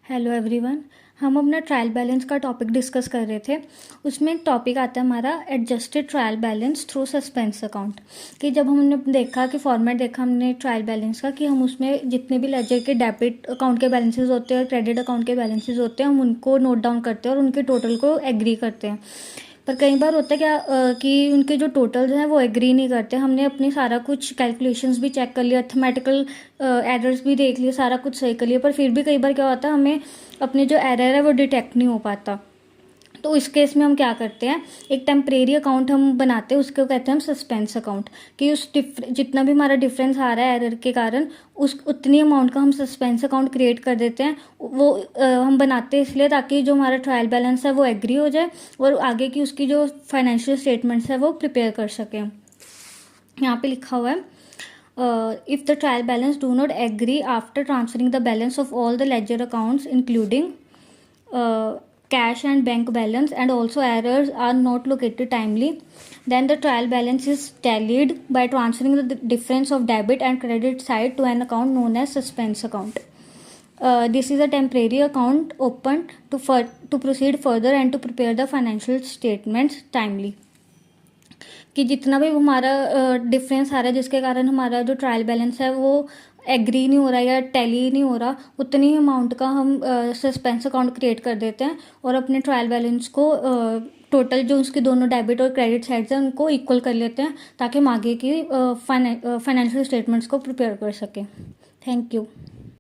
Hello everyone. हम अपना trial balance का टॉपिक डिस्कस कर रहे थे। उसमें एक टॉपिक आता है हमारा adjusted trial balance through suspense account. कि जब हमने देखा कि फॉर्मेट देखा हमने ट्रायल बैलेंस का कि हम उसमें जितने भी लेजर के डेबिट अकाउंट के बैलेंसेस होते हैं और क्रेडिट अकाउंट के बैलेंसेस होते हैं हम उनको नोट डाउन करते हैं और उनके टोटल को एग्री करते हैं। पर कई बार होता है क्या कि उनके जो टोटल्स हैं वो एग्री नहीं करते। हमने अपनी सारा कुछ कैलकुलेशंस भी चेक कर लिया, अर्थमेटिकल एरर्स भी देख लिए, सारा कुछ सही कर लिया, पर फिर भी कई बार क्या होता है हमें अपने जो एरर है वो डिटेक्ट नहीं हो पाता। तो इस केस में हम क्या करते हैं, एक टेम्परेरी अकाउंट हम बनाते हैं, उसको कहते हैं हम सस्पेंस अकाउंट। कि उस जितना भी हमारा डिफरेंस आ रहा है एरर के कारण उस उतनी अमाउंट का हम सस्पेंस अकाउंट क्रिएट कर देते हैं। वो हम बनाते हैं इसलिए ताकि जो हमारा ट्रायल बैलेंस है वो एग्री हो जाए और आगे की उसकी जो फाइनेंशियल स्टेटमेंट्स है वो प्रिपेयर कर सकें। यहाँ पे लिखा हुआ है if the trial balance do not agree after transferring the balance of all the ledger accounts including cash and bank balance and also errors are not located timely, then the trial balance is tallied by transferring the difference of debit and credit side to an account known as suspense account. This is a temporary account opened to proceed further and to prepare the financial statements timely. कि जितना भी हमारा difference आ रहा है जिसके कारण हमारा जो ट्रायल बैलेंस है वो एग्री नहीं हो रहा या टैली नहीं हो रहा, उतनी ही अमाउंट का हम सस्पेंस अकाउंट क्रिएट कर देते हैं और अपने ट्रायल बैलेंस को टोटल जो उसके दोनों डेबिट और क्रेडिट साइड्स हैं उनको इक्वल कर लेते हैं ताकि हम आगे की फाइनेंशियल स्टेटमेंट्स को प्रिपेयर कर सकें। Thank you.